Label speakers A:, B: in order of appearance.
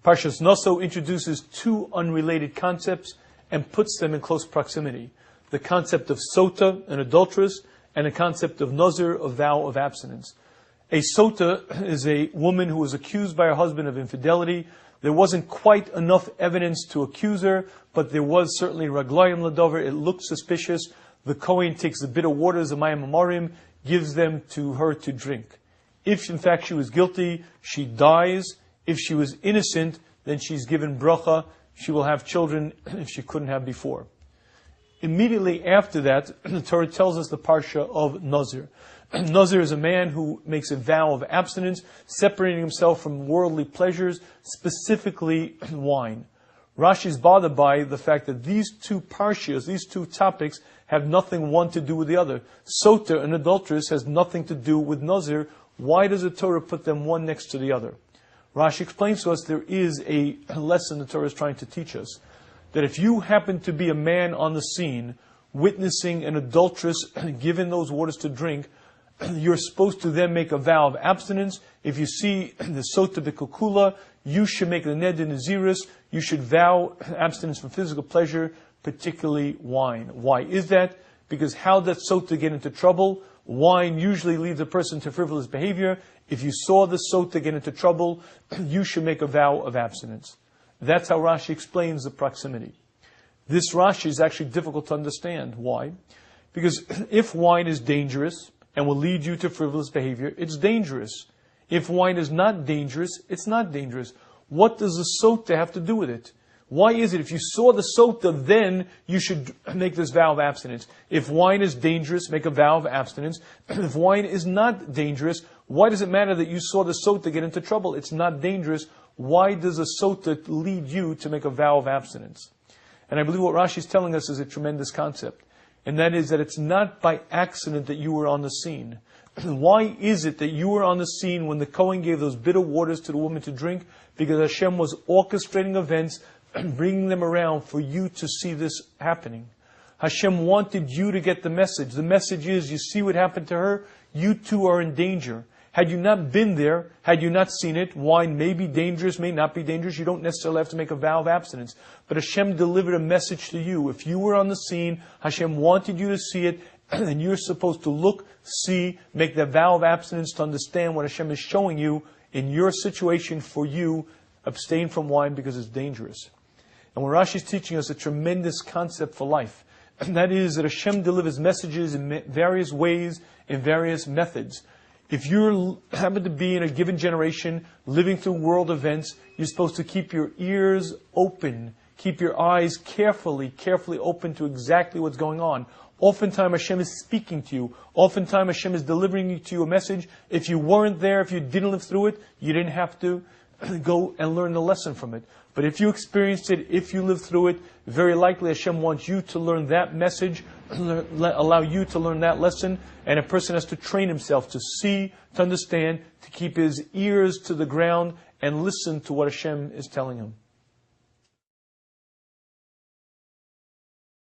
A: Parshas Naso introduces two unrelated concepts and puts them in close proximity. The concept of sota, an adulteress, and the concept of nazir, a vow of abstinence. A sota is a woman who was accused by her husband of infidelity. There wasn't quite enough evidence to accuse her, but there was certainly raglayim ladover. It looked suspicious. The Kohen takes the bitter waters of Mayim Amorim, gives them to her to drink. If in fact she was guilty, she dies. If she was innocent, then she's given bracha. She will have children if she couldn't have before. Immediately after that, the Torah tells us the parsha of Nazir. Nazir is a man who makes a vow of abstinence, separating himself from worldly pleasures, specifically wine. Rashi is bothered by the fact that these two parshas, these two topics, have nothing one to do with the other. Sota, an adulteress, has nothing to do with Nazir. Why does the Torah put them one next to the other? Rashi explains to us there is a lesson the Torah is trying to teach us. That if you happen to be a man on the scene, witnessing an adulteress given those waters to drink, you're supposed to then make a vow of abstinence. If you see the sota b'kukula, you should make the neder naziris. You should vow abstinence from physical pleasure, particularly wine. Why is that? Because how does sota get into trouble? Wine usually leads a person to frivolous behavior. If you saw the sota get into trouble, you should make a vow of abstinence. That's how Rashi explains the proximity. This Rashi is actually difficult to understand. Why? Because if wine is dangerous and will lead you to frivolous behavior, it's dangerous. If wine is not dangerous, it's not dangerous. What does the sota have to do with it? Why is it if you saw the sota, then you should make this vow of abstinence? If wine is dangerous, make a vow of abstinence. If wine is not dangerous, why does it matter that you saw the sota get into trouble? It's not dangerous. Why does a sota lead you to make a vow of abstinence? And I believe what Rashi is telling us is a tremendous concept. And that is that it's not by accident that you were on the scene. Why is it that you were on the scene when the Kohen gave those bitter waters to the woman to drink? Because Hashem was orchestrating events and bringing them around for you to see this happening. Hashem wanted you to get the message. The message is, you see what happened to her? You too are in danger. Had you not been there, had you not seen it, wine may be dangerous, may not be dangerous. You don't necessarily have to make a vow of abstinence. But Hashem delivered a message to you. If you were on the scene, Hashem wanted you to see it, and you're supposed to look, see, make the vow of abstinence to understand what Hashem is showing you in your situation for you. Abstain from wine because it's dangerous. And what Rashi is teaching us a tremendous concept for life. And that is that Hashem delivers messages in various ways, in various methods. If you happen to be in a given generation, living through world events, you're supposed to keep your ears open, keep your eyes carefully open to exactly what's going on. Oftentimes Hashem is speaking to you. Oftentimes Hashem is delivering to you a message. If you weren't there, if you didn't live through it, you didn't have to go and learn the lesson from it. But if you experienced it, if you lived through it, very likely Hashem wants you to learn that message, allow you to learn that lesson, and a person has to train himself to see, to understand, to keep his ears to the ground and listen to what Hashem is telling him.